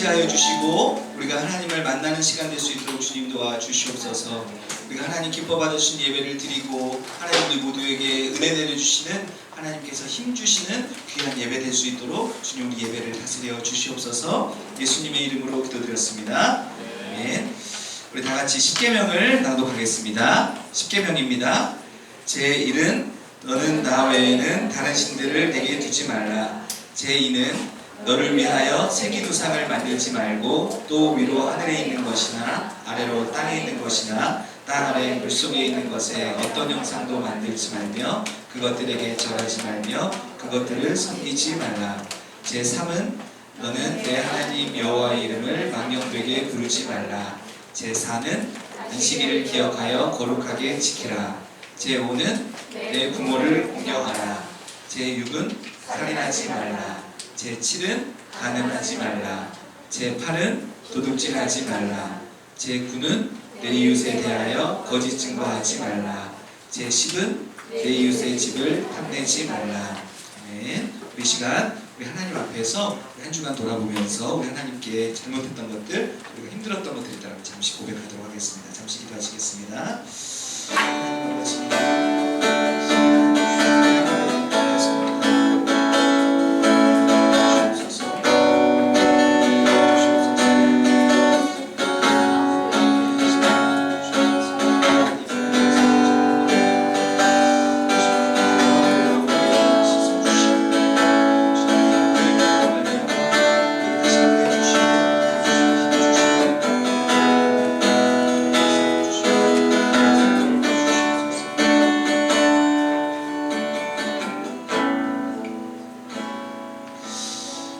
하여 주시고 우리가 하나님을 만나는 시간 될 수 있도록 주님 도와주시옵소서. 우리가 하나님 기뻐 받으신 예배를 드리고 하나님 우리 모두에게 은혜 내려주시는 하나님께서 힘주시는 귀한 예배 될 수 있도록 주님 우리 예배를 다스려 주시옵소서. 예수님의 이름으로 기도드렸습니다. 아멘. 우리 다같이 십계명을 낭독하겠습니다. 십계명입니다. 제1은 너는 나 외에는 다른 신들을 내게 두지 말라. 제2는 너를 위하여 새긴 우상을 만들지 말고 또 위로 하늘에 있는 것이나 아래로 땅에 있는 것이나 땅 아래 물속에 있는 것에 어떤 형상도 만들지 말며 그것들에게 절하지 말며 그것들을 섬기지 말라. 제3은 너는 내 하나님 여호와의 이름을 망령되게 부르지 말라. 제4는 안식일을 기억하여 거룩하게 지키라. 제5는 내 부모를 공경하라. 제6은 살인하지 말라. 제7은 간음하지 말라. 제8은 도둑질하지 말라. 제9는 내 이웃에 대하여 거짓 증거하지 말라. 제10은 내 이웃의 집을 탐내지 말라. 아멘. 우리 시간 우리 하나님 앞에서 한 주간 돌아보면서 우리 하나님께 잘못했던 것들, 우리가 힘들었던 것들이 있다면 잠시 고백하도록 하겠습니다. 잠시 기도하시겠습니다.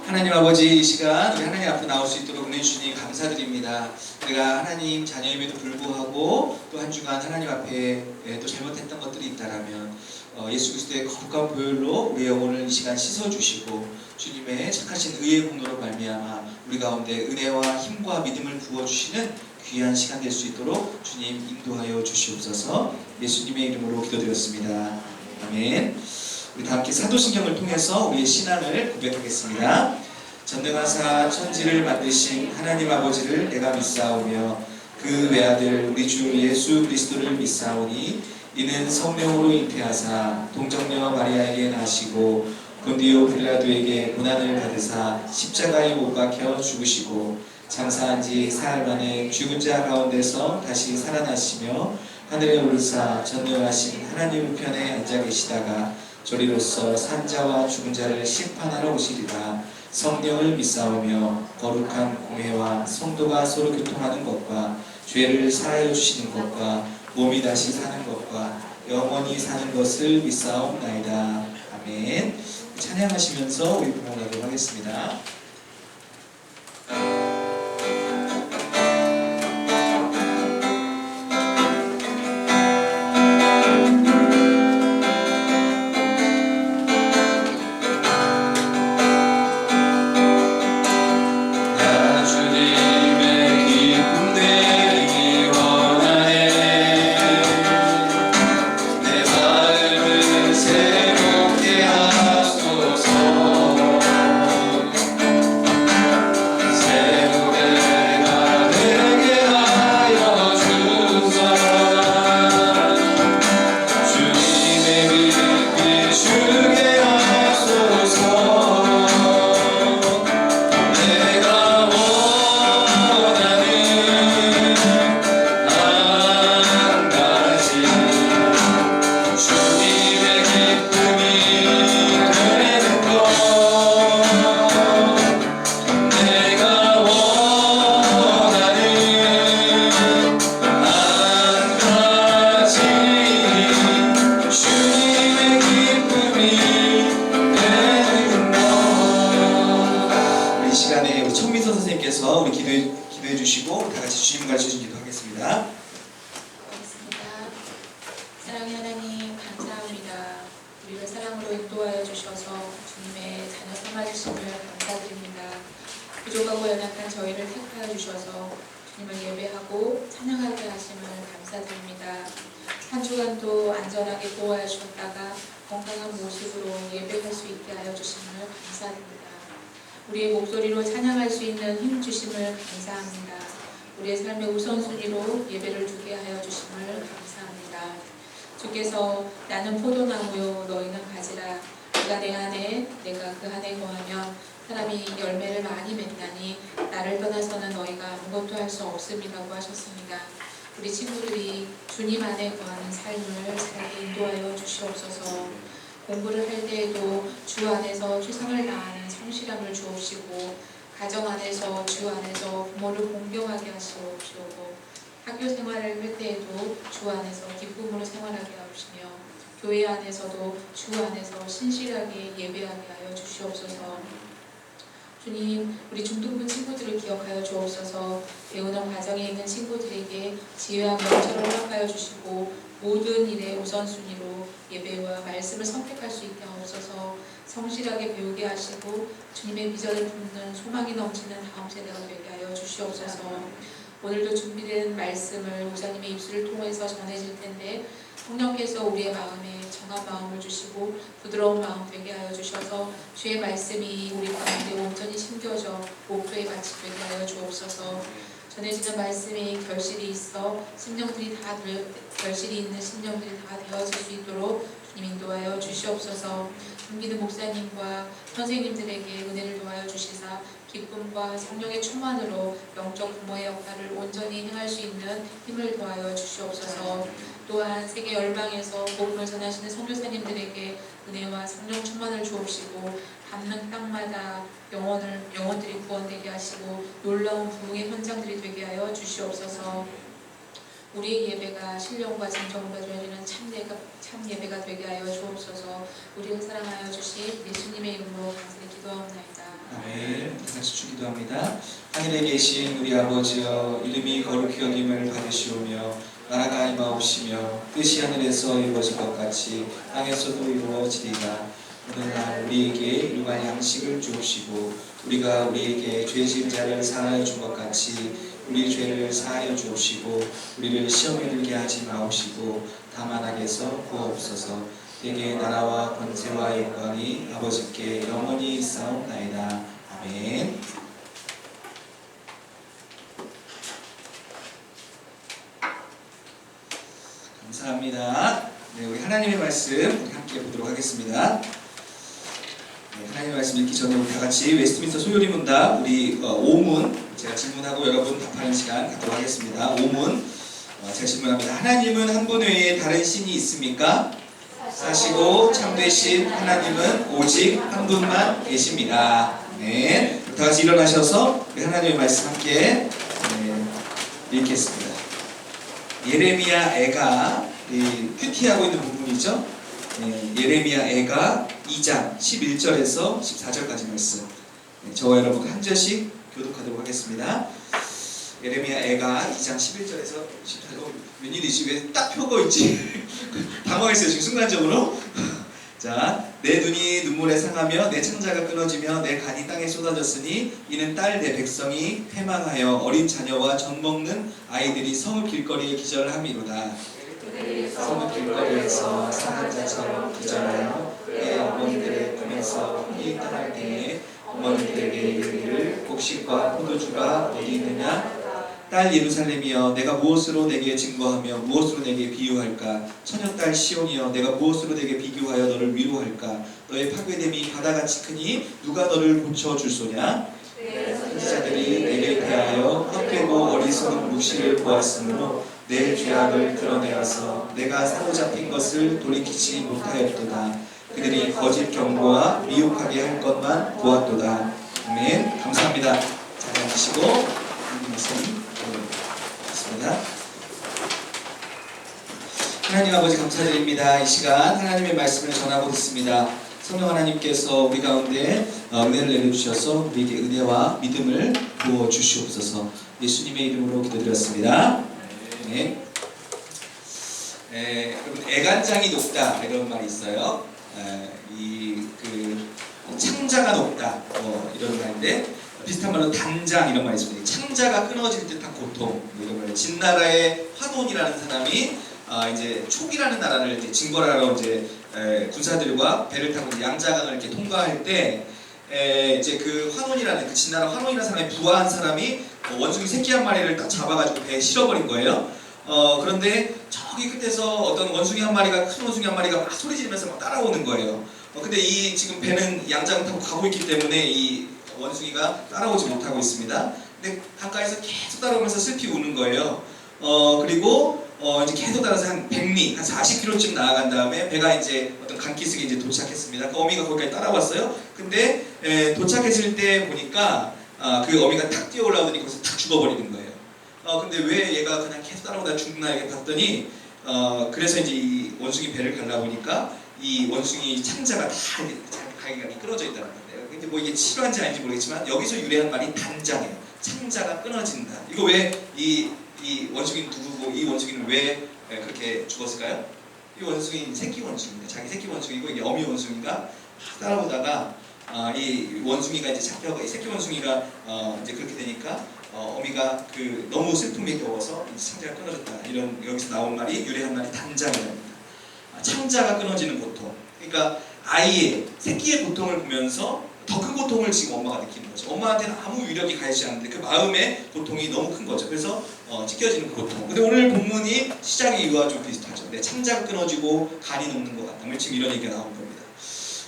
하나님 아버지, 이 시간 우리 하나님 앞에 나올 수 있도록 은혜 주시니 감사드립니다. 우리가 하나님 자녀임에도 불구하고 또 한 주간 하나님 앞에 또 잘못했던 것들이 있다라면 예수 그리스도의 거룩한 보혈로 우리 영혼을 이 시간 씻어주시고 주님의 착하신 의의 공로로 말미암아 우리 가운데 은혜와 힘과 믿음을 부어주시는 귀한 시간 될 수 있도록 주님 인도하여 주시옵소서. 예수님의 이름으로 기도드렸습니다. 아멘. 우리 다 함께 사도신경을 통해서 우리의 신앙을 고백하겠습니다. 전능하사 천지를 만드신 하나님 아버지를 내가 믿사오며 그 외아들 우리 주 예수 그리스도를 믿사오니 이는 성령으로 잉태하사 동정녀 마리아에게 나시고 본디오 빌라도에게 고난을 받으사 십자가에 못 박혀 죽으시고 장사한 지 사흘 만에 죽은 자 가운데서 다시 살아나시며 하늘에 오르사 전능하신 하나님 우편에 앉아 계시다가 조리로서 산자와 죽은 자를 심판하러 오시리라. 성령을 믿사오며 거룩한 공회와 성도가 서로 교통하는 것과 죄를 사하여 주시는 것과 몸이 다시 사는 것과 영원히 사는 것을 믿사옵나이다. 아멘. 찬양하시면서 우리 봉헌하도록 하겠습니다. 기도해 주시고 다 같이 주님 가르쳐 기도하겠습니다. 사랑의 하나님 감사합니다. 우리를 사랑으로 인도하여 주셔서 주님의 자녀 삼아주심을 감사드립니다. 부족하고 연약한 저희를 택하여 주셔서 주님을 예배하고 찬양하게 하심을 감사드립니다. 한 주간도 안전하게 보호하여 주셨다가 건강한 모습으로 예배할 수 있게 하여 주심을 감사드립니다. 우리의 목소리로 찬양할 수 있는 힘 주심을 감사합니다. 우리의 삶의 우선순위로 예배를 두게 하여 주심을 감사합니다. 주께서 나는 포도나무요 너희는 가지라. 내가 내 안에 내가 그 안에 거하면 사람이 열매를 많이 맺나니 나를 떠나서는 너희가 아무것도 할 수 없음이라고 하셨습니다. 우리 친구들이 주님 안에 거하는 삶을 살게 인도하여 주시옵소서. 공부를 할 때에도 주 안에서 최선을 다하는 성실함을 주옵시고, 가정 안에서 주 안에서 부모를 공경하게 하시옵시고, 학교 생활을 할 때에도 주 안에서 기쁨으로 생활하게 하시며, 교회 안에서도 주 안에서 신실하게 예배하게 하여 주시옵소서. 주님, 우리 중등부 친구들을 기억하여 주옵소서. 배우는 과정에 있는 친구들에게 지혜와 명철을 허락하여 주시고, 모든 일의 우선순위로 예배와 말씀을 선택할 수 있게 하옵소서. 성실하게 배우게 하시고 주님의 비전을 품는 소망이 넘치는 다음 세대가 되게 하여 주시옵소서. 오늘도 준비된 말씀을 목사님의 입술을 통해서 전해질 텐데, 성령께서 우리의 마음에 정한 마음을 주시고 부드러운 마음 되게 하여 주셔서 주의 말씀이 우리 가운데 온전히 심겨져 목표에 같이 되게 하여 주옵소서. 전해지는 말씀이 결실이 있어 결실이 있는 심령들이 다 되어질 수 있도록 주님 인도하여 주시옵소서. 섬기는 목사님과 선생님들에게 은혜를 도하여 주시사 기쁨과 성령의 충만으로 영적 부모의 역할을 온전히 행할 수 있는 힘을 도하여 주시옵소서. 또한 세계 열방에서 복음을 전하시는 선교사님들에게 은혜와 성령 충만을 주옵시고, 닿는 땅마다 영혼들이 구원되게 하시고 놀라운 부흥의 현장들이 되게 하여 주시옵소서. 우리의 예배가 신령과 진정과 드려지는 참 예배가 되게 하여 주옵소서. 우리를 사랑하여 주신 예수님의 이름으로 간절히 기도하옵나이다. 아멘. 같이 주기도합니다. 하늘에 계신 우리 아버지여, 이름이 거룩히 여김을 받으시오며 나라가 임하옵시며 뜻이 하늘에서 이루어질 것 같이 땅에서도 이루어지리이다. 오늘날 우리에게 일용할 양식을 주옵시고, 우리가 우리에게 죄 지은 자를 사하여 준 것 같이 우리 죄를 사하여 주옵시고, 우리를 시험에 들게 하지 마옵시고 다만 악에서 구하옵소서. 내게 나라와 권세와 영광이 아버지께 영원히 있사옵나이다. 아멘. 감사합니다. 네, 우리 하나님의 말씀 함께 보도록 하겠습니다. 네, 하나님의 말씀 읽기 전에 우리 다 같이 웨스트민스터 소요리 문답 우리 5문 제가 질문하고 여러분 답하는 시간 갖도록 하겠습니다. 5문 제가 질문합니다. 하나님은 한 분 외에 다른 신이 있습니까? 사시고 참되신 하나님은 오직 한 분만 계십니다. 네, 다 같이 일어나셔서 우리 하나님의 말씀 함께 읽겠습니다. 예레미야 애가 큐티하고 있는 부분이죠. 예레미야 애가 2장 11절에서 14절까지 말씀. 저와 여러분 한 절씩 교독하도록 하겠습니다. 예레미야 애가 2장 11절에서 14절. 웬일이지? 왜 딱 펴고 있지? 당황했어요 지금 순간적으로. 자, 내 눈이 눈물에 상하며 내 창자가 끊어지며 내 간이 땅에 쏟아졌으니 이는 딸 내 백성이 패망하여 어린 자녀와 젖 먹는 아이들이 성읍 길거리에 기절함이로다. 성읍 길거리에서 상한 자처럼 기절하여 내 어머니들의 꿈에서 혼이 떠날 때에 어머니들에게 이르기를 곡식과 포도주가 어디 있느냐? 딸 예루살렘이여, 내가 무엇으로 내게 증거하며 무엇으로 내게 비유할까? 처녀딸 시온이여, 내가 무엇으로 내게 비교하여 너를 위로할까? 너의 파괴됨이 바다같이 크니 누가 너를 고쳐줄 소냐? 선지자들이 내게 대하여 헛되고 어리석은 묵시를 보았으므로 내 죄악을 드러내어서 내가 사로잡힌 것을 돌이키지 못하였도다. 그들이 거짓 경고와 미혹하게 할 것만 보았도다. 아멘. 감사합니다. 잘 앉으시고 말씀 보겠습니다. 하나님 아버지 감사드립니다. 이 시간 하나님의 말씀을 전하고 있습니다. 성령 하나님께서 우리 가운데 은혜를 내려주셔서 우리에게 은혜와 믿음을 부어주시옵소서. 예수님의 이름으로 기도드렸습니다. 네. 여러분 애간장이 높다 이런 말이 있어요. 창자가 높다 이런 말인데 비슷한 말로 단장 이런 말이 있습니다. 창자가 끊어질 듯한 고통 이런 말. 진나라의 환온이라는 사람이 이제 촉이라는 나라를 이제 진거하러 이제 군사들과 배를 타고 양자강을 이렇게 통과할 때 이제 그 환원이라는 그 진나라 환원이라는 사람이 부화한 사람이 원숭이 새끼 한 마리를 딱 잡아가지고 배에 실어버린 거예요. 그런데 저기 끝에서 어떤 원숭이 한 마리가 큰 원숭이 한 마리가 막 소리 지르면서 막 따라오는 거예요. 근데 이 지금 배는 양장을 타고 가고 있기 때문에 이 원숭이가 따라오지 못하고 있습니다. 근데 가까이서 계속 따라오면서 슬피 우는 거예요. 그리고 이제 계속 따라서 한 100리, 한 40km쯤 나아간 다음에 배가 이제 어떤 강기슭에 이제 도착했습니다. 그 어미가 거기까지 따라왔어요. 근데 도착했을 때 보니까 그 어미가 탁 뛰어 올라오더니 거기서 탁 죽어버리는 거예요. 근데 왜 얘가 그냥 계속 따라오다 죽나 이렇게 봤더니 그래서 이제 이 원숭이 배를 갈라보니까 이 원숭이 창자가 다 이제 가기가 끊어져 있다는 건데요. 근데 뭐 이게 실화인지 아닌지 모르겠지만 여기서 유래한 말이 단장이에요. 창자가 끊어진다. 이거 왜 이 원숭이는 누구고 이 원숭이는 왜 그렇게 죽었을까요? 이 원숭이 새끼 원숭이입니다. 자기 새끼 원숭이고 이게 어미 원숭이가 따라오다가 이 원숭이가 이제 잡혀가 이 새끼 원숭이가 이제 그렇게 되니까 어미가 그 너무 슬픔에 겨워서 창자가 끊어졌다. 이런 여기서 나온 말이 유래한 말이 단장이랍니다. 창자가 끊어지는 고통. 그러니까 아이의 새끼의 고통을 보면서 더 큰 고통을 지금 엄마가 느끼는 거죠. 엄마한테는 아무 위력이 가해지지 않는데 그 마음의 고통이 너무 큰 거죠. 그래서 찢겨지는 그 고통. 근데 오늘 본문이 시작이 이거와 좀 비슷하죠. 내 창자가 끊어지고 간이 녹는 것 같다. 지금 이런 얘기가 나온 겁니다.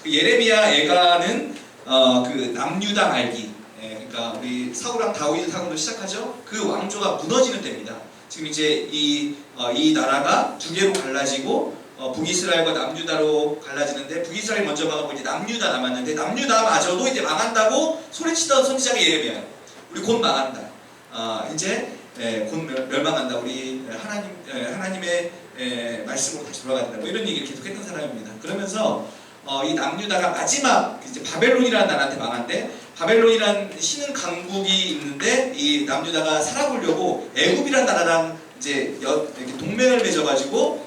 그 예레미야 애가는 그 남유다 말기. 그러니까 우리 사울왕 다윗의 사건으로 시작하죠. 그 왕조가 무너지는 때입니다. 지금 이제 이 나라가 두 개로 갈라지고 북이스라엘과 남유다로 갈라지는데 북이스라엘 먼저 망하고 이제 남유다 남았는데 남유다마저도 이제 망한다고 소리치던 선지자가 예레미야. 우리 곧 망한다. 이제 곧 멸망한다. 우리 하나님의 말씀으로 다시 돌아간다. 뭐 이런 얘기를 계속했던 사람입니다. 그러면서 이 남유다가 마지막 이제 바벨론이라는 나라한테 망한데 바벨론이라는 신흥 강국이 있는데 이 남유다가 살아보려고 애굽이라는 나라랑 이제 이렇게 동맹을 맺어가지고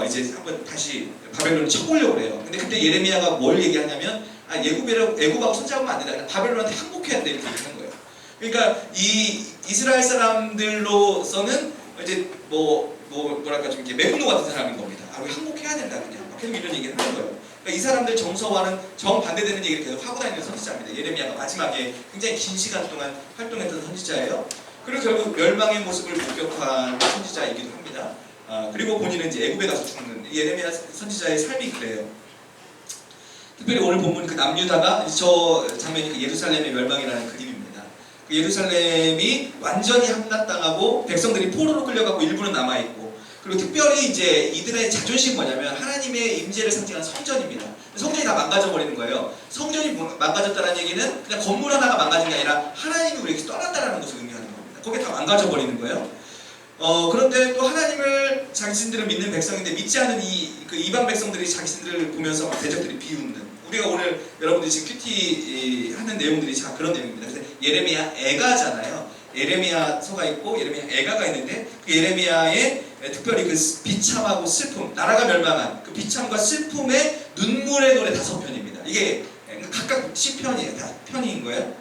이제 한번 다시 바벨론을 쳐보려고 그래요. 근데 그때 예레미야가 뭘 얘기하냐면 애굽하고 손잡으면 안 된다. 그냥 바벨론한테 항복해야 돼. 이렇게 얘기하는 거예요. 그러니까 이 이스라엘 사람들로서는 이제 뭐랄까 좀 이렇게 매국노 같은 사람인 겁니다. 왜 항복해야 된다 그냥 계속 이런 얘기를 하는 거예요. 그러니까 이 사람들 정서와는 정반대되는 얘기를 계속 하고 다니는 선지자입니다. 예레미야가 마지막에 굉장히 긴 시간 동안 활동했던 선지자예요. 그리고 결국 멸망의 모습을 목격한 선지자이기도 합니다. 그리고 본인은 이제 애굽에 가서 죽는 예레미야 선지자의 삶이 그래요. 특별히 오늘 본문 그 남유다가 저 장면이 그 예루살렘의 멸망이라는 그림입니다. 그 예루살렘이 완전히 함락당하고 백성들이 포로로 끌려가고 일부는 남아있고 그리고 특별히 이제 이들의 자존심이 뭐냐면 하나님의 임재를 상징하는 성전입니다. 성전이 다 망가져버리는 거예요. 성전이 망가졌다는 얘기는 그냥 건물 하나가 망가진 게 아니라 하나님이 우리에게 떠났다는 것을 의미하는 겁니다. 그게 다 망가져버리는 거예요. 그런데 또 하나님을 자신들을 믿는 백성인데 믿지 않은 그 이방 백성들이 자신들을 보면서 대적들이 비웃는 우리가 오늘 여러분들이 지금 큐티 하는 내용들이 다 그런 내용입니다. 그래서 예레미야 애가잖아요. 예레미야서가 있고 예레미야 애가가 있는데 그 예레미야의 특별히 그 비참하고 슬픔, 나라가 멸망한 그 비참과 슬픔의 눈물의 노래 5편입니다. 이게 각각 시편이에요. 다 편인 거예요.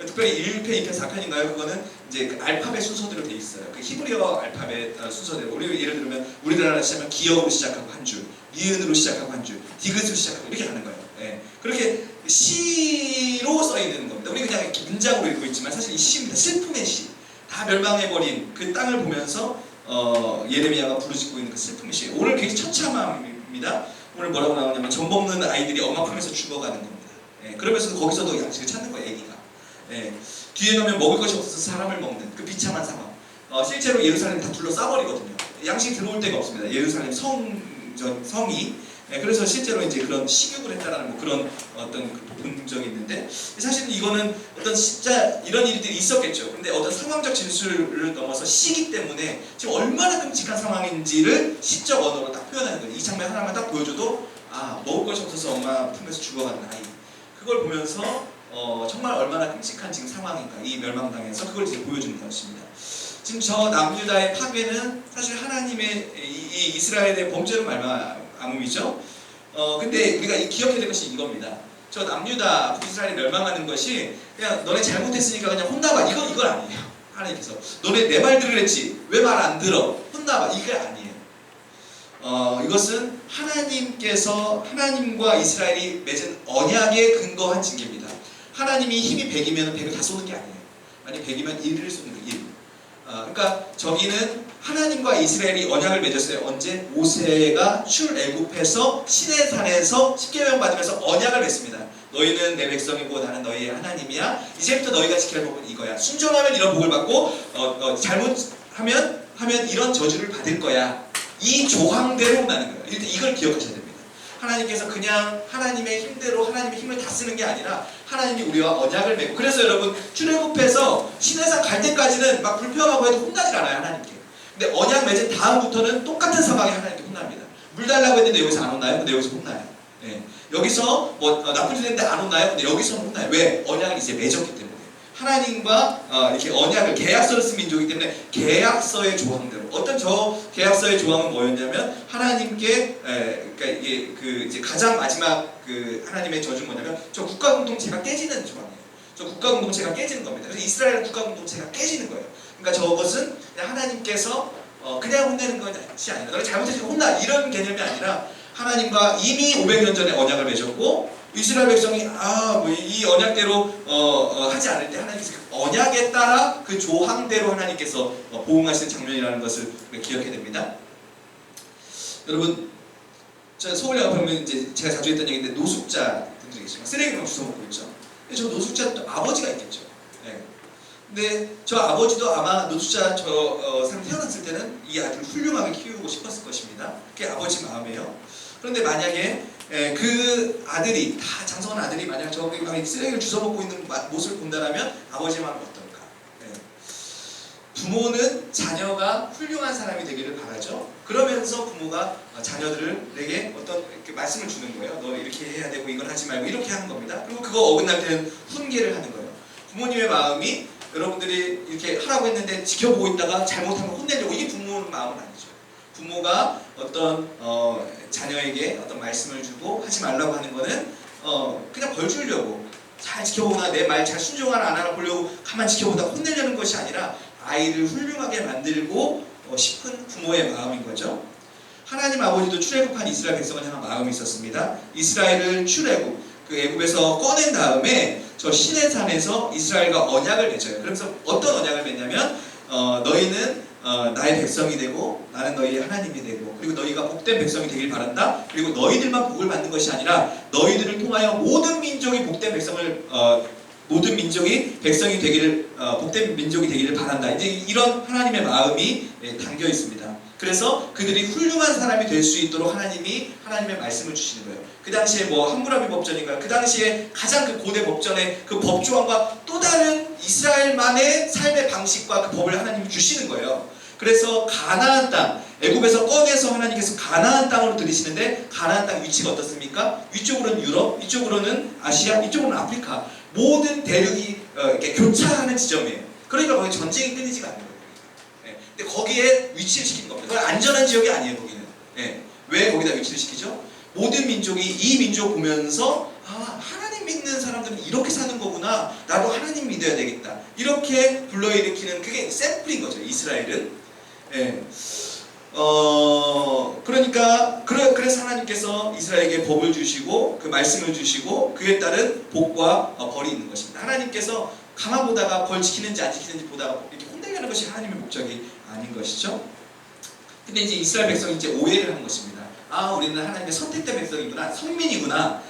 특별히 1편, 2편, 4편인가요? 그거는 이제 그 알파벳 순서대로 돼 있어요. 그 히브리어 알파벳 순서대로. 우리 예를 들면 우리나라 시작하면 기역으로 시작하고 한 줄, 이은으로 시작하고 한 줄, 디귿으로 시작하고 이렇게 가는 거예요. 그렇게 시로 써 있는 겁니다. 우리 그냥 이렇게 문장으로 읽고 있지만 사실 이 시입니다. 슬픔의 시. 다 멸망해버린 그 땅을 보면서 예레미야가 부르짖고 있는 그 슬픔의 시. 오늘 굉장히 처참합니다. 오늘 뭐라고 나오냐면 젖 먹는 아이들이 엄마 품에서 죽어가는 겁니다. 그러면서도 거기서도 양식을 찾는 거예요, 애기가. 뒤에 가면 먹을 것이 없어서 사람을 먹는 그 비참한 상황. 실제로 예루살렘 다 둘러싸버리거든요. 양식이 들어올 데가 없습니다. 예루살렘 성이. 그래서 실제로 이제 그런 식욕을 했다라는 뭐 그런 어떤 그 본적이 있는데 사실은 이거는 어떤 진짜 이런 일들이 있었겠죠. 그런데 어떤 상황적 진술을 넘어서 시기 때문에 지금 얼마나 끔찍한 상황인지를 시적 언어로 딱 표현하는 거예요. 이 장면 하나만 딱 보여줘도 먹을 것이 없어서 엄마 품에서 죽어가는 아이. 그걸 보면서 정말 얼마나 끔찍한 지금 상황인가 이 멸망당해서 그걸 이제 보여주는 것입니다. 지금 저 남유다의 파괴는 사실 하나님의 이 이스라엘의 범죄로 말미암음이죠. 근데 우리가 기억해야 될 것이 이겁니다. 저 남유다 북이스라엘이 멸망하는 것이 그냥 너네 잘못했으니까 그냥 혼나봐 이건 아니에요. 하나님께서 너네 내 말 들으랬지 왜 말 안 들어 혼나봐 이게 아니에요. 이것은 하나님께서 하나님과 이스라엘이 맺은 언약에 근거한 징계입니다. 하나님이 힘이 100이면 100을 다 쏘는 게 아니에요. 만약 100이면 1을 쏘는 거예요. 1. 그러니까 저기는 하나님과 이스라엘이 언약을 맺었어요. 언제? 모세가 출애굽해서 시내산에서 십계명 받으면서 언약을 맺습니다. 너희는 내 백성이고 나는 너희의 하나님이야. 이제부터 너희가 지켜야 할 복은 이거야. 순종하면 이런 복을 받고 잘못하면 이런 저주를 받을 거야. 이 조항대로 혼나는 거예요. 일단 이걸 기억하셔야 됩니다. 하나님께서 그냥 하나님의 힘대로 하나님의 힘을 다 쓰는 게 아니라 하나님이 우리와 언약을 맺고, 그래서 여러분 출애굽해서 시내산 갈 때까지는 막 불평하고 해도 혼나질 않아요, 하나님께. 근데 언약 맺은 다음부터는 똑같은 상황에 하나님께 혼납니다. 물 달라고 했는데 여기서 안 혼나요? 근데 여기서 혼나요. 네. 여기서 나쁜 짓 했는데 안 혼나요? 근데 여기서 혼나요. 왜? 언약을 이제 맺었기 때문에. 하나님과 이렇게 언약을, 계약서를 쓴 민족이기 때문에 계약서의 조항대로. 어떤 저 계약서의 조항은 뭐였냐면 하나님께 그러니까 이게 이제 가장 마지막 하나님의 저주는 뭐냐면 저 국가 공동체가 깨지는 조항이에요. 저 국가 공동체가 깨지는 겁니다. 그래서 이스라엘 국가 공동체가 깨지는 거예요. 그러니까 저것은 그냥 하나님께서 그냥 혼내는 것이 아니라 너가 잘못했으면 혼나 이런 개념이 아니라 하나님과 이미 500년 전에 언약을 맺었고 이스라엘 백성이 이 언약대로 하지 않을 때 하나님께서 그 언약에 따라 그 조항대로 하나님께서 보응하시는 장면이라는 것을 기억해야 됩니다. 여러분, 저 서울에 가보면 이제 제가 자주 했던 얘기인데 노숙자 분들이 계시죠. 쓰레기만 주워 먹고 있죠. 저 노숙자 또 아버지가 있겠죠. 네. 근데 저 아버지도 아마 노숙자 사람 태어났을 때는 이 아들을 훌륭하게 키우고 싶었을 것입니다. 그게 아버지 마음이에요. 그런데 만약에 그 아들이, 다 장성한 아들이 만약 저기 쓰레기를 주워 먹고 있는 모습을 본다면 아버지의 마음은 어떨까? 부모는 자녀가 훌륭한 사람이 되기를 바라죠. 그러면서 부모가 자녀들에게 어떤 이렇게 말씀을 주는 거예요. 너 이렇게 해야 되고 이걸 하지 말고 이렇게 하는 겁니다. 그리고 그거 어긋날 때는 훈계를 하는 거예요. 부모님의 마음이 여러분들이 이렇게 하라고 했는데 지켜보고 있다가 잘못하면 혼내려고, 이게 부모의 마음은 아니죠. 부모가 어떤 자녀에게 어떤 말씀을 주고 하지 말라고 하는 거는 그냥 벌 주려고, 잘 지켜보나 내 말 잘 순종하나 안 하나 보려고 가만 지켜보다 혼내려는 것이 아니라 아이를 훌륭하게 만들고 싶은 부모의 마음인 거죠. 하나님 아버지도 출애굽한 이스라엘 백성을 향한 마음이 있었습니다. 이스라엘을 애굽에서 꺼낸 다음에 저 시내산에서 이스라엘과 언약을 맺어요. 그래서 어떤 언약을 맺냐면 너희는 나의 백성이 되고 나는 너희의 하나님이 되고, 그리고 너희가 복된 백성이 되길 바란다. 그리고 너희들만 복을 받는 것이 아니라 너희들을 통하여 모든 민족이 복된 백성을 모든 민족이 백성이 되기를 복된 민족이 되기를 바란다. 이제 이런 하나님의 마음이 담겨 있습니다. 그래서 그들이 훌륭한 사람이 될 수 있도록 하나님이 하나님의 말씀을 주시는 거예요. 그 당시에 함무라비 법전인가요? 그 당시에 가장 그 고대 법전의 그 법조항과 또 다른 이스라엘만의 삶의 방식과 그 법을 하나님이 주시는 거예요. 그래서 가나안 땅, 애굽에서 꺼내서 하나님께서 가나안 땅으로 들이시는데, 가나안 땅 위치가 어떻습니까? 위쪽으로는 유럽, 이쪽으로는 아시아, 이쪽으로는 아프리카, 모든 대륙이 이렇게 교차하는 지점이에요. 그러니까 거기 전쟁이 끊이지가 않는 거예요. 근데 거기에 위치를 시킨 겁니다. 그건 안전한 지역이 아니에요, 거기는. 왜 거기다 위치를 시키죠? 모든 민족이 이 민족 보면서 하나님 믿는 사람들은 이렇게 사는 거구나, 나도 하나님 믿어야 되겠다, 이렇게 불러일으키는, 그게 샘플인 거죠, 이스라엘은. 그래서 하나님께서 이스라엘에게 법을 주시고 그 말씀을 주시고 그에 따른 복과 벌이 있는 것입니다. 하나님께서 가만 보다가 벌 지키는지 안 지키는지 보다가 이렇게 혼내려는 것이 하나님의 목적이 아닌 것이죠. 근데 이제 이스라엘 백성이 이제 오해를 한 것입니다. 우리는 하나님의 선택된 백성이구나, 성민이구나.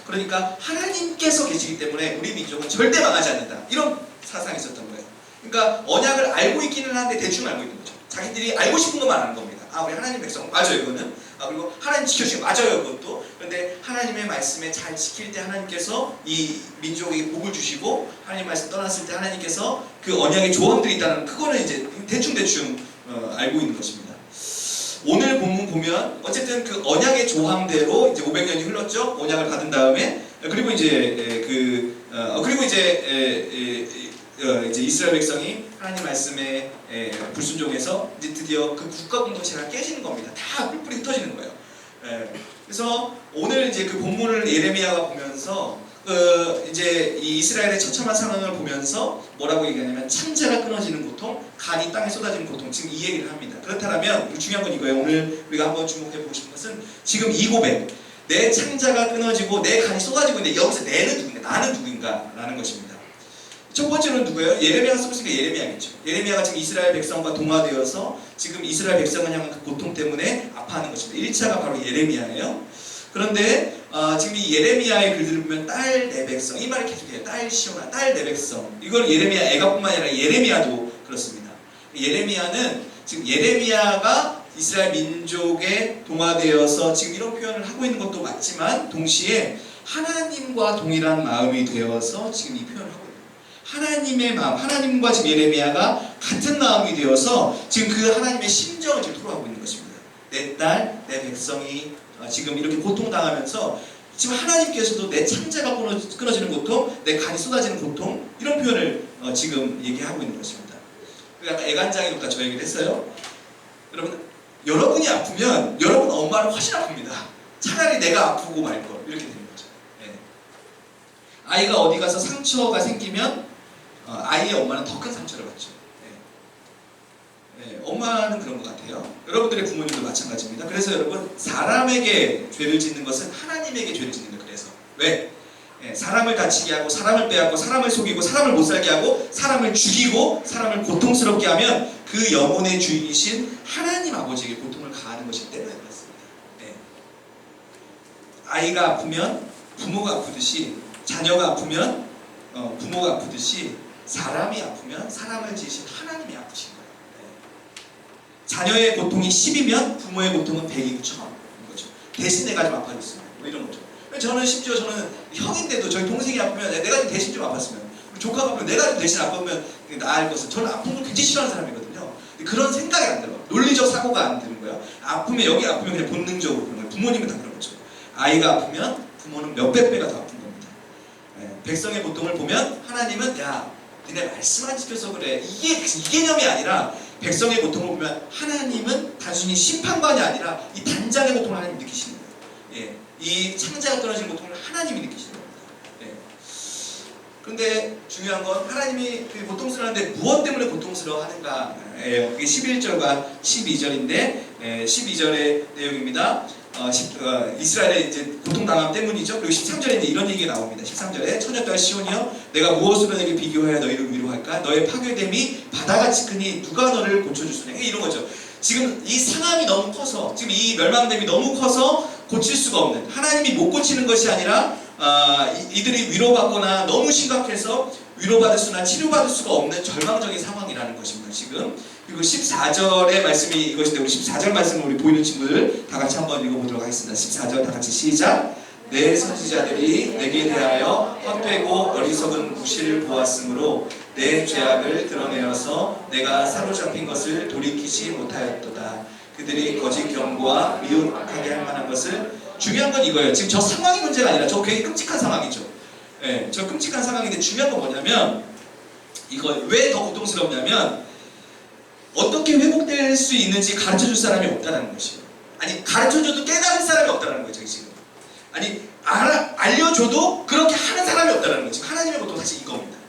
그러니까 하나님께서 계시기 때문에 우리 민족은 절대 망하지 않는다, 이런 사상이 있었던 거예요. 그러니까 언약을 알고 있기는 한데 대충 알고 있는 거죠. 자기들이 알고 싶은 것만 아는 겁니다. 우리 하나님 백성 맞아요, 이거는. 그리고 하나님 지켜주시고 맞아요, 그것도. 그런데 하나님의 말씀에 잘 지킬 때 하나님께서 이 민족에게 복을 주시고, 하나님 말씀 떠났을 때 하나님께서 그 언약의 조항들이 있다는, 그거는 이제 대충 알고 있는 것입니다. 오늘 본문 보면 어쨌든 그 언약의 조항대로 이제 500년이 흘렀죠. 언약을 받은 다음에, 그리고 이제 이제 이스라엘 백성이 하나님 말씀에 불순종해서 이제 드디어 그 국가 공동체가 깨지는 겁니다. 다 뿔뿔이 흩어지는 거예요. 그래서 오늘 이제 그 본문을 예레미야가 보면서 이제 이 이스라엘의 처참한 상황을 보면서 뭐라고 얘기하냐면, 창자가 끊어지는 고통, 간이 땅에 쏟아지는 고통, 지금 이 얘기를 합니다. 그렇다면 중요한 건 이거예요. 오늘 우리가 한번 주목해보고 싶은 것은 지금 이 고백, 내 창자가 끊어지고 내 간이 쏟아지고 있는데 여기서 내는 누군가, 나는 누구인가 라는 것입니다. 첫 번째는 누구예요? 예레미야가 쓰고 있으니까 예레미야겠죠. 예레미야가 지금 이스라엘 백성과 동화되어서 지금 이스라엘 백성을 향한 그 고통 때문에 아파하는 것입니다. 1차가 바로 예레미야예요. 그런데 지금 이 예레미야의 글들을 보면 딸 내 백성, 이 말이 계속해요. 딸 시온아, 딸 내 백성. 이걸 예레미야 애가뿐만 아니라 예레미야도 그렇습니다. 예레미야는 지금 예레미야가 이스라엘 민족에 동화되어서 지금 이런 표현을 하고 있는 것도 맞지만 동시에 하나님과 동일한 마음이 되어서 지금 이 표현을 하고 있는 거예요. 하나님의 마음, 하나님과 지금 예레미야가 같은 마음이 되어서 지금 그 하나님의 심정을 지금 토로하고 있는 것입니다. 내 딸, 내 백성이 지금 이렇게 고통당하면서 지금 하나님께서도 내 창자가 끊어지는 고통, 내 간이 쏟아지는 고통, 이런 표현을 지금 얘기하고 있는 것입니다. 약간 애간장이니까 저 얘기를 했어요. 여러분이 아프면 여러분 엄마는 훨씬 아픕니다. 차라리 내가 아프고 말걸 이렇게 되는 거죠. 네. 아이가 어디 가서 상처가 생기면 아이의 엄마는 더 큰 상처를 받죠. 네, 엄마는 그런 것 같아요. 여러분들의 부모님도 마찬가지입니다. 그래서 여러분, 사람에게 죄를 짓는 것은 하나님에게 죄를 짓는 거예요. 그래서 왜? 사람을 다치게 하고 사람을 빼앗고 사람을 속이고 사람을 못 살게 하고 사람을 죽이고 사람을 고통스럽게 하면 그 영혼의 주인이신 하나님 아버지에게 고통을 가하는 것이기 때문에 그렇습니다. 아이가 아프면 부모가 아프듯이, 자녀가 아프면 부모가 아프듯이, 사람이 아프면 사람을 지으신 하나님이 아프신 거예요. 자녀의 고통이 10이면 부모의 고통은 100이고 1000인 거죠. 대신 내가 좀 아파졌어요. 뭐 이런 거죠. 저는 심지어 저는 형인데도 저희 동생이 아프면 내가 좀 대신 좀 아팠으면, 조카가 아프면 내가 좀 대신 아프면 나을 것은, 저는 아픈 걸 굉장히 싫어하는 사람이거든요. 그런 생각이 안 들어요. 논리적 사고가 안 드는 거예요. 아프면, 여기 아프면 그냥 본능적으로 그런 거예요. 부모님은 다 그런 거죠. 아이가 아프면 부모는 몇백 배가 더 아픈 겁니다. 백성의 고통을 보면 하나님은 야, 니네 말씀 안 지켜서 그래. 이게 이 개념이 아니라, 백성의 고통을 보면 하나님은 단순히 심판관이 아니라 이 단장의 고통을 하나님 느끼시는 거예요. 이 창자가 끊어진 고통을 하나님이 느끼시는 겁니다. 그런데 중요한 건 하나님이 고통스러운데 무엇 때문에 고통스러워하는가예요. 그게 11절과 12절인데 12절의 내용입니다. 이스라엘의 이제 고통당함 때문이죠. 그리고 13절에 이제 이런 얘기가 나옵니다. 13절에 처녀딸 시온이여, 내가 무엇으로 너에게 비교하여 너희를 위로할까? 너의 파괴됨이 바다같이 크니 누가 너를 고쳐주소냐? 이런 거죠. 지금 이 상황이 너무 커서, 지금 이 멸망됨이 너무 커서 고칠 수가 없는, 하나님이 못 고치는 것이 아니라 이들이 위로받거나 너무 심각해서 위로받을 수나 치료받을 수가 없는 절망적인 상황이라는 것입니다. 지금. 그리고 14절의 말씀이 이것인데, 우리 14절 말씀을 우리 보이는 친구들 다 같이 한번 읽어보도록 하겠습니다. 14절 다 같이 시작. 내 선지자들이 내게 대하여 헛되고 어리석은 무시를 보았으므로 내 죄악을 드러내어서 내가 사로잡힌 것을 돌이키지 못하였도다. 그들이 거짓 경고와 미혹하게 할 만한 것을, 중요한 건 이거예요. 지금 저 상황이 문제가 아니라 저 굉장히 끔찍한 상황이죠. 저 끔찍한 상황인데 중요한 건 뭐냐면, 이거 왜 더 고통스럽냐면 어떻게 회복될 수 있는지 가르쳐줄 사람이 없다는 것이에요. 아니, 가르쳐줘도 깨달은 사람이 없다는 거죠 지금. 아니, 알려줘도 그렇게 하는 사람이 없다는 거죠. 지금 하나님의 고통 사실 이겁니다.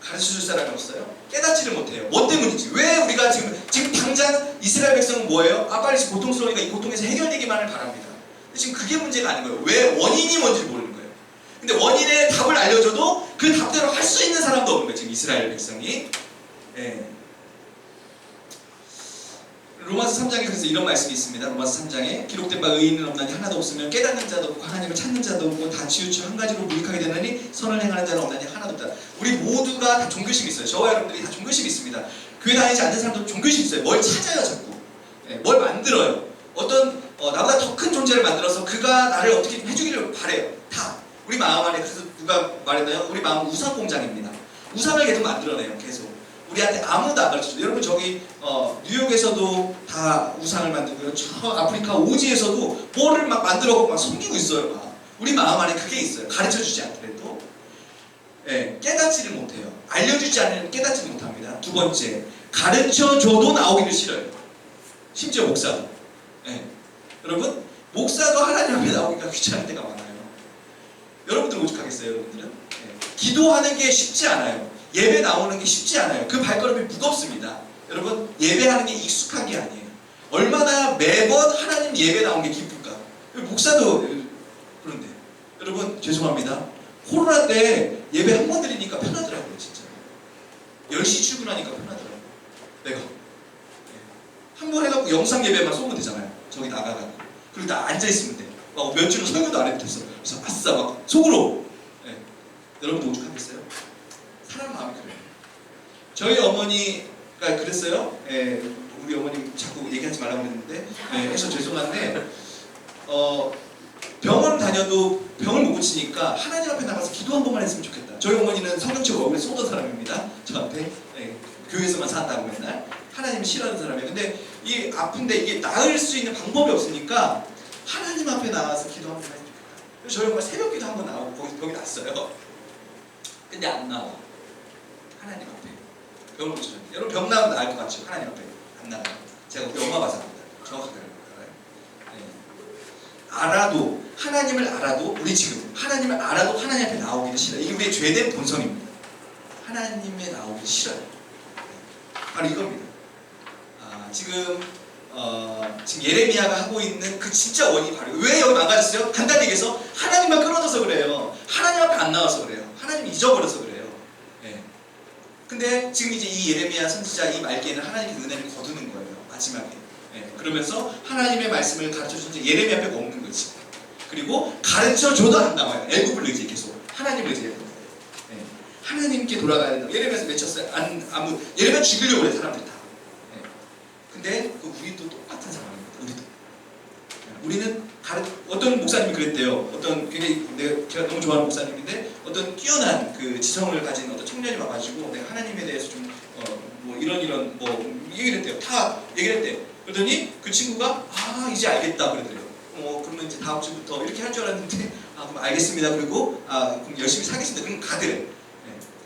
가르쳐줄 사람이 없어요. 깨닫지를 못해요. 뭐 때문인지. 왜 우리가 지금 당장 이스라엘 백성은 뭐예요? 빨리 고통스러우니까 이 고통에서 해결되기만을 바랍니다. 근데 지금 그게 문제가 아닌 거예요. 왜 원인이 뭔지 모르는 거예요. 근데 원인의 답을 알려줘도 그 답대로 할 수 있는 사람도 없는 거예요. 지금 이스라엘 백성이. 로마서 3장에 그래서 이런 말씀이 있습니다. 로마서 3장에 기록된 바 의인은 없나니 하나도 없으면 깨닫는 자도 없고 하나님을 찾는 자도 없고 다 치우쳐 한 가지로 무익하게 되느니 선을 행하는 자는 없나니 하나도 없다. 우리 모두가 다 종교심이 있어요. 저와 여러분들이 다 종교심이 있습니다. 교회 다니지 않는 사람도 종교심이 있어요. 뭘 찾아요 자꾸. 뭘 만들어요. 어떤 나보다 더 큰 존재를 만들어서 그가 나를 어떻게 해주기를 바래요. 다. 우리 마음 안에, 그래서 누가 말했나요? 우리 마음은 우상 공장입니다. 우상을 계속 만들어내요. 계속. 우리한테 아무도 안 가르쳐줘요. 여러분 저기 뉴욕에서도 다 우상을 만들고요. 저 아프리카 오지에서도 뭐를 막 만들어고 막 섬기고 있어요. 막. 우리 마음 안에 그게 있어요. 가르쳐주지 않더라도. 깨닫지를 못해요. 알려주지 않으면 깨닫지 못합니다. 두 번째, 가르쳐줘도 나오기를 싫어요. 심지어 목사도. 여러분, 목사도 하나님 앞에 나오기가 귀찮을 때가 많아요. 여러분들 오죽하겠어요, 여러분들은? 기도하는 게 쉽지 않아요. 예배 나오는 게 쉽지 않아요. 그 발걸음이 무겁습니다. 여러분, 예배하는 게 익숙한 게 아니에요. 얼마나 매번 하나님 예배 나온 게 기쁠까. 목사도 그런데 여러분 죄송합니다. 코로나 때 예배 한 번 드리니까 편하더라고요. 진짜 10시 출근하니까 편하더라고요. 내가 한 번 해갖고 영상 예배만 쏘면 되잖아요. 저기 나가갖고 그리고 나 앉아있으면 돼. 막 몇 주는 설교도 안 해도 됐어. 그래서 아싸 막 속으로. 여러분도 오죽하겠어요? 사람 마음이 그래요. 저희 어머니가 그랬어요. 우리 어머님 자꾸 얘기하지 말라고 그랬는데 해서 죄송한데 병원 다녀도 병을 못 고치니까 하나님 앞에 나가서 기도 한 번만 했으면 좋겠다. 저희 어머니는 성경책 얼굴에 쏟은 사람입니다. 저한테 교회에서만 산다고 맨날 하나님 싫어하는 사람이에요. 근데 이 아픈데 이게 나을 수 있는 방법이 없으니까 하나님 앞에 나가서 기도 한 번만 했으면 좋겠다. 그래서 저희 엄마 새벽 기도 한 번 나오고 거기 났어요. 근데 안 나와. 하나님 앞에 병을 고쳐줬는데 여러분 병 나면 나을 것 같죠? 하나님 앞에 안 나와요. 제가 우리 엄마 봐서 압니다. 정확하게 알아요. 알아도 하나님을 알아도 우리 지금 하나님을 알아도 하나님 앞에 나오기는 싫어요. 이게 우리의 죄된 본성입니다. 하나님에 나오기 싫어요. 바로 이겁니다. 지금 예레미야가 하고 있는 그 진짜 원인이 바로 왜 여기 망가졌어요? 간단히 얘기해서 하나님만 끊어져서 그래요. 하나님 앞에 안 나와서 그래요. 하나님 잊어버려서 그래요. 근데 지금 이제 이 예레미야 선지자 이 말기에는 하나님의 은혜를 거두는 거예요. 마지막에. 그러면서 하나님의 말씀을 가르쳐준 지 예레미야 빼고 없는 거지. 그리고 가르쳐줘도 안 나와요. 애굽을 의지해 계속. 하나님을 의지해야 돼요. 하나님께 돌아가야 된다고 예레미야에서 외쳤어요. 예레미야 죽이려고 그래 사람들이 다. 근데 우리도 똑같은 상황입니다. 우리는 어떤 목사님이 그랬대요. 제가 너무 좋아하는 목사님인데 어떤 뛰어난 그 지성을 가진 어떤 청년이 와가지고 내가 하나님에 대해서 좀 뭐 이런 얘기를 했대요. 다 얘기를 했대요. 그러더니 그 친구가 이제 알겠다 그러더래요. 그러면 이제 다음 주부터 이렇게 할 줄 알았는데 그럼 알겠습니다. 그리고 그럼 열심히 살겠습니다. 그럼 가더래.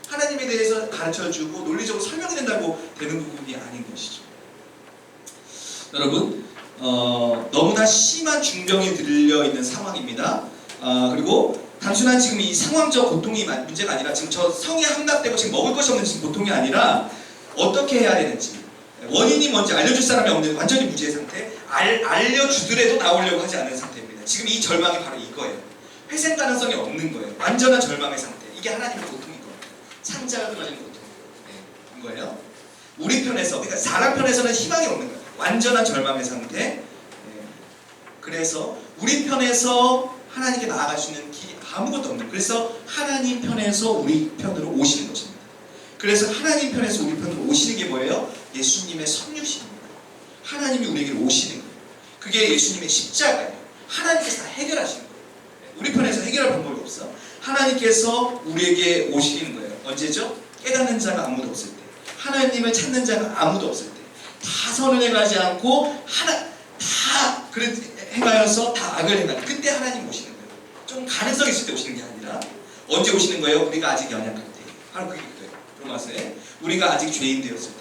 하나님에 대해서 가르쳐주고 논리적으로 설명이 된다고 되는 부분이 아닌 것이죠. 여러분 너무나 심한 중병이 들려있는 상황입니다. 그리고 단순한 지금 이 상황적 고통이 문제가 아니라 지금 저 성이 함락되고 지금 먹을 것이 없는 지금 고통이 아니라 어떻게 해야 되는지 원인이 뭔지 알려줄 사람이 없는 완전히 무지의 상태, 알려주더라도 나오려고 하지 않는 상태입니다. 지금 이 절망이 바로 이거예요. 회생 가능성이 없는 거예요. 완전한 절망의 상태. 이게 하나님의 고통인 거예요. 창자가 끊어지는 고통인 거예요. 우리 편에서, 그러니까 사람 편에서는 희망이 없는 거예요. 완전한 절망의 상태. 그래서 우리 편에서 하나님께 나아갈 수 있는 길이 아무것도 없는 거예요. 그래서 하나님 편에서 우리 편으로 오시는 것입니다. 그래서 하나님 편에서 우리 편으로 오시는 게 뭐예요? 예수님의 섬유신입니다. 하나님이 우리에게 오시는 거예요. 그게 예수님의 십자가예요. 하나님께서 다 해결하시는 거예요. 우리 편에서 해결할 방법이 없어. 하나님께서 우리에게 오시는 거예요. 언제죠? 깨닫는 자가 아무도 없을 때, 하나님을 찾는 자가 아무도 없을 때, 다 선을 행하지 않고 다 행하여서 다 악을 행하는 그때 하나님 오시는 거예요. 좀 가능성 있을 때 오시는 게 아니라 언제 오시는 거예요? 우리가 아직 연약할 때. 바로 그게 그거예요. 로마서에 우리가 아직 죄인 되었을 때,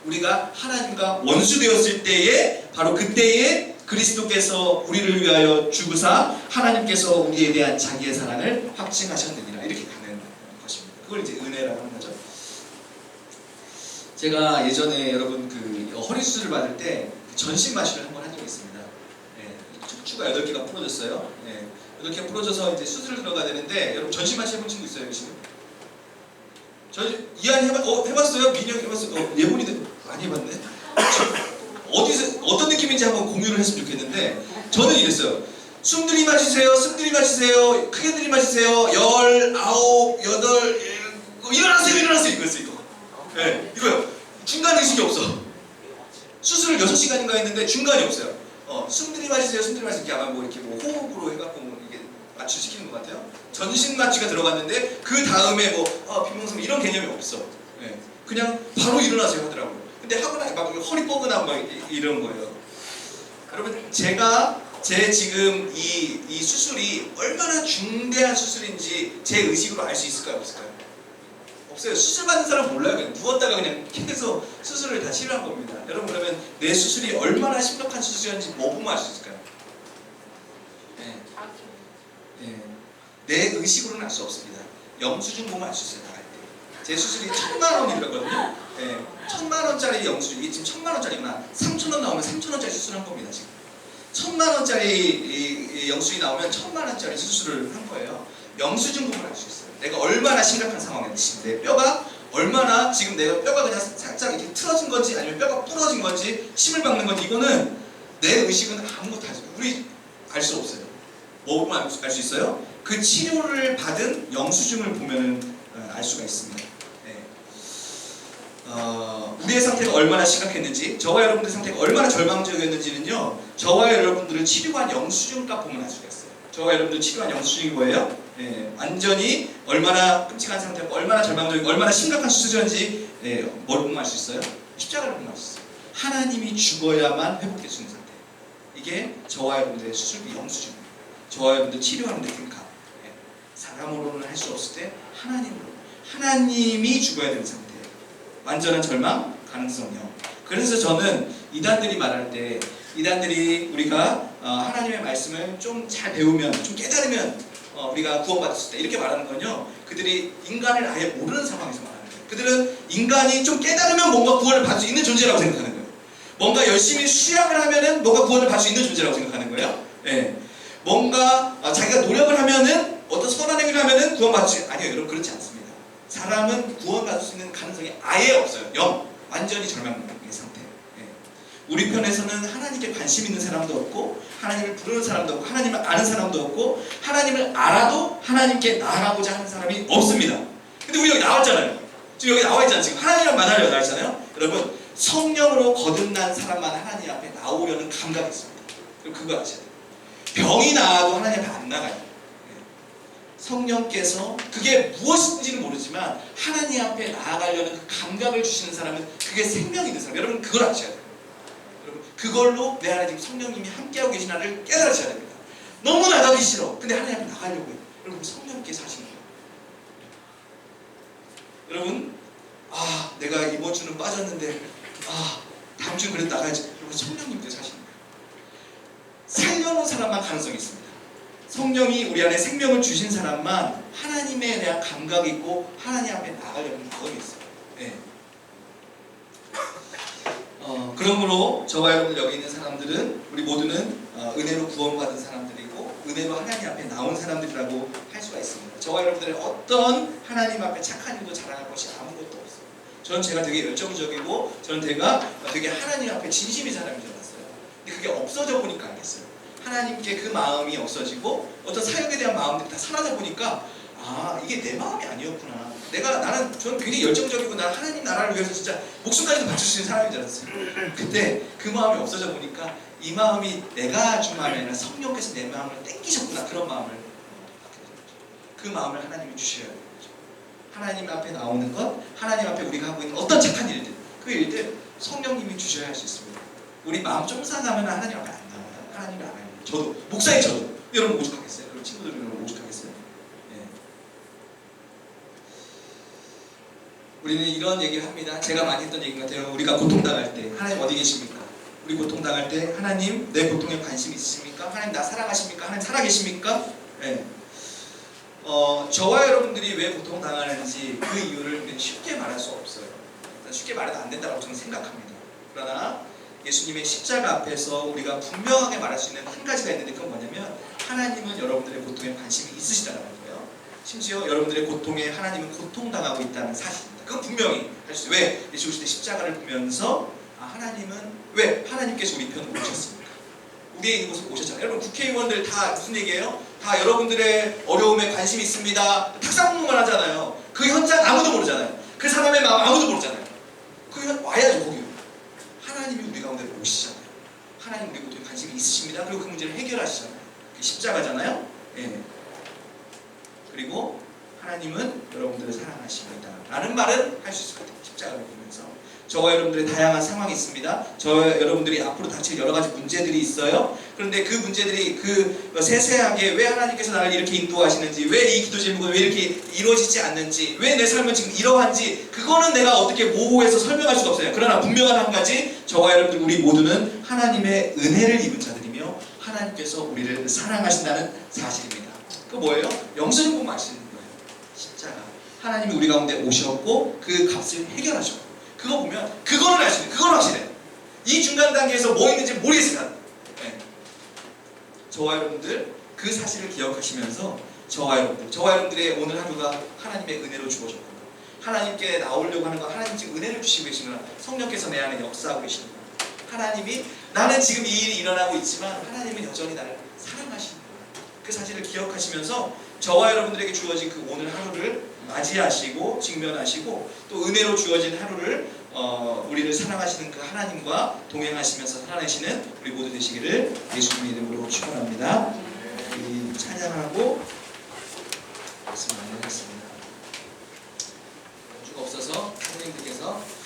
우리가 하나님과 원수 되었을 때에 바로 그때에 그리스도께서 우리를 위하여 죽으사 하나님께서 우리에 대한 자기의 사랑을 확증하셨느니라 이렇게 가는 것입니다. 그걸 이제 은혜라고 하는 거죠. 제가 예전에 여러분 그 허리 수술을 받을 때 전신 마취를 한번 한 적이 있습니다. 척추가 8개가 부러졌어요. 8개가 부러져서 이제 수술을 들어가야 되는데 여러분 전신 마취 해본 친구 있어요? 여기 지금? 이한 해봤어요? 민혁 해봤어요? 예본이도 많이 해봤네. 어떤 느낌인지 한번 공유를 했으면 좋겠는데 저는 이랬어요. 숨 들이마시세요. 숨 들이마시세요. 크게 들이마시세요. 19, 8, 7 일어나세요 이거였어요. 이거요. 중간 의식이 없어. 수술을 6시간인가 했는데 중간이 없어요. 숨 들이마시세요. 숨 들이마시세요. 아마 이렇게 호흡으로 해갖고 이게 마취시키는 것 같아요. 전신 마취가 들어갔는데 그 다음에 비몽사몽 이런 개념이 없어. 그냥 바로 일어나세요 하더라고요. 근데 하고 나서 막 허리 뻐근하고 막 이런 거예요. 여러분 제 지금 이 수술이 얼마나 중대한 수술인지 제 의식으로 알 수 있을까요? 없을까요? 없어요. 수술 받는 사람 몰라요. 그냥 누웠다가 그냥 계속 수술을 다 치료한 겁니다. 여러분 그러면 내 수술이 얼마나 심각한 수술이었는지 뭐 보면 알 수 있을까요? 내 의식으로는 알 수 없습니다. 영수증 보면 알 수 있어요. 나갈 때. 제 수술이 1,000,000원이더라고요. 예, 1,000,000원짜리 영수증, 이게 지금 1,000,000원짜리구나. 3,000원 나오면 3,000원짜리 수술한 겁니다 지금. 1,000,000원짜리 영수증이 나오면 1,000,000원짜리 수술을 한 거예요. 영수증 보면 알 수 있어요. 내가 얼마나 심각한 상황인지, 내 뼈가 얼마나 지금 내가 뼈가 그냥 살짝 이렇게 틀어진 건지 아니면 뼈가 부러진 건지 침을 박는 건지 이거는 내 의식은 아무것도 우리 알 수 없어요. 뭐 보면 알 수 있어요? 그 치료를 받은 영수증을 보면은 알 수가 있습니다. 네. 우리의 상태가 얼마나 심각했는지, 저와 여러분들의 상태가 얼마나 절망적이었는지는요, 저와 여러분들을 치료한 영수증값 보면 알 수가 있어요. 저와 여러분들 치료한 영수증이 뭐예요? 네. 완전히 얼마나 끔찍한 상태고, 얼마나 절망적이고, 얼마나 심각한 수술이었는지 뭘 보면 알 수 있어요? 십자가를 보면 알 수 있어요. 하나님이 죽어야만 회복될 수 있는 상태. 이게 저와 여러분들의 수술비 영수증입니다. 저와 여러분들 치료하는 데 큰 값. 사람으로는 할 수 없을 때 하나님으로, 하나님이 죽어야 되는 상태. 완전한 절망, 가능성 0. 그래서 저는 이단들이 말할 때, 이단들이 우리가 하나님의 말씀을 좀 잘 배우면, 좀 깨달으면 우리가 구원받았을 때 이렇게 말하는 건요, 그들이 인간을 아예 모르는 상황에서 말하는 거예요. 그들은 인간이 좀 깨달으면 뭔가 구원을 받을 수 있는 존재라고 생각하는 거예요. 뭔가 열심히 수양을 하면은 뭔가 구원을 받을 수 있는 존재라고 생각하는 거예요. 예. 뭔가 자기가 노력을 하면은, 어떤 선한 행위를 하면은 구원받을 수, 아니요, 여러분 그렇지 않습니다. 사람은 구원받을 수 있는 가능성이 아예 없어요. 0. 완전히 절망의 상태. 예. 우리 편에서는 하나님께 관심 있는 사람도 없고, 하나님을 부르는 사람도 없고, 하나님을 아는 사람도 없고, 하나님을 알아도 하나님께 나아가고자 하는 사람이 없습니다. 근데 우리 여기 나왔잖아요. 지금 여기 나와 있잖아요. 지금 하나님이랑 만나려고 나왔잖아요. 여러분, 성령으로 거듭난 사람만 하나님 앞에 나오려는 감각이 있습니다. 그거 아셔야 돼요. 병이 나아도 하나님 앞에 안 나가요. 성령께서 그게 무엇인지는 모르지만 하나님 앞에 나아가려는 그 감각을 주시는 사람은 그게 생명이 있는 사람. 여러분 그걸 아셔야 돼요. 여러분 그걸로 내 안에 지금 성령님이 함께하고 계시나를 깨달으셔야 됩니다. 너무 나가기 싫어. 근데 하나님 앞에 나가려고 해요. 여러분 성령께서 하시는 거예요. 여러분 내가 이번 주는 빠졌는데 다음 주는 그래도 나가야지. 여러분 성령님께서 하시는 거예요. 살려놓은 사람만 가능성이 있습니다. 성령이 우리 안에 생명을 주신 사람만 하나님에 대한 감각이 있고 하나님 앞에 나가려는 마음이 있어요. 네. 그러므로 저와 여러분들 여기 있는 사람들은 우리 모두는 은혜로 구원받은 사람들이고 은혜로 하나님 앞에 나온 사람들이라고 할 수가 있습니다. 저와 여러분들의 어떤 하나님 앞에 착한 일도 자랑할 것이 아무것도 없어요. 저는 제가 되게 열정적이고 저는 되게 하나님 앞에 진심인 사람인 줄 알았어요. 근데 그게 없어져 보니까 알겠어요. 하나님께 그 마음이 없어지고 어떤 사역에 대한 마음들이 다 사라져 보니까 이게 내 마음이 아니었구나. 저는 굉장히 열정적이고 난 하나님 나라를 위해서 진짜 목숨까지도 바칠 수 있는 사람인 줄 알았어요. 그때 그 마음이 없어져 보니까 이 마음이 내가 준 마음이 아니라 성령께서 내 마음을 땡기셨구나. 그런 마음을 그 마음을 하나님이 주셔야 되는 거죠. 하나님 앞에 나오는 것, 하나님 앞에 우리가 하고 있는 어떤 착한 일들, 그 일들 성령님이 주셔야 할 수 있습니다. 우리 마음 좀 상하면 하나님 앞에 안 나와요. 하나님이 안 와요. 저도 목사인 저도 여러분 오죽하겠어요? 그럼 친구들은 여러분 오죽하겠어요? 우리는 이런 얘기를 합니다. 제가 많이 했던 얘기 같아요. 우리가 고통당할 때 하나님 어디 계십니까? 우리 고통당할 때 하나님 내 고통에 관심 있으십니까? 하나님 나 사랑하십니까? 하나님 살아계십니까? 네. 저와 여러분들이 왜 고통당하는지 그 이유를 쉽게 말할 수 없어요. 쉽게 말해도 안 된다고 저는 생각합니다. 그러나 예수님의 십자가 앞에서 우리가 분명하게 말할 수 있는 한 가지가 있는데 그건 뭐냐면 하나님은 여러분들의 고통에 관심이 있으시다는 거예요. 심지어 여러분들의 고통에 하나님은 고통당하고 있다는 사실입니다. 그건 분명히 할 수 있어요. 왜? 예수 그리스도의 십자가를 보면서 하나님은 왜? 하나님께서 우리 편으로 오셨습니까? 우리의 있는 곳에 오셨잖아요. 여러분 국회의원들 다 무슨 얘기예요? 다 여러분들의 어려움에 관심이 있습니다. 탁상공무만 하잖아요. 그 현장 아무도 모르잖아요. 그 사람의 마음 아무도 모르잖아요. 와야죠 거기. 하나님이 우리 가운데 오시잖아요. 하나님 우리 고통에 관심이 있으십니다. 그리고 그 문제를 해결하시잖아요. 그게 십자가잖아요. 예. 그리고 하나님은 여러분들을 사랑하십니다. 라는 말은 할 수 있을 것 같아요. 십자가를 보면서. 저와 여러분들의 다양한 상황이 있습니다. 저와 여러분들이 앞으로 닥칠 여러 가지 문제들이 있어요. 그런데 그 문제들이 세세하게 왜 하나님께서 나를 이렇게 인도하시는지, 왜 이 기도 제목은 왜 이렇게 이루어지지 않는지, 왜 내 삶은 지금 이러한지, 그거는 내가 어떻게 모호해서 설명할 수가 없어요. 그러나 분명한 한 가지, 저와 여러분들 우리 모두는 하나님의 은혜를 입은 자들이며 하나님께서 우리를 사랑하신다는 사실입니다. 그 뭐예요? 영수증 보면 아시는 거예요. 십자가. 하나님이 우리 가운데 오셨고 그 값을 해결하셨고, 그거 보면 그거는 알 수 있어요. 그건 확실해. 이 중간 단계에서 뭐 있는지 모르겠어요. 네. 저와 여러분들 그 사실을 기억하시면서 저와 여러분들의 오늘 하루가 하나님의 은혜로 주어졌구나, 하나님께 나오려고 하는 거 하나님 지금 은혜를 주시고 계시구나, 성령께서 내 안에 역사하고 계시구나, 하나님이 나는 지금 이 일이 일어나고 있지만 하나님은 여전히 나를 사랑하시는 거야. 그 사실을 기억하시면서 저와 여러분들에게 주어진 그 오늘 하루를 맞이하시고 직면하시고 또 은혜로 주어진 하루를 우리를 사랑하시는 그 하나님과 동행하시면서 살아내시는 우리 모두 되시기를 예수님의 이름으로 축원합니다. 우리 찬양하고 말씀 나누겠습니다. 주가 없어서 선생님들께서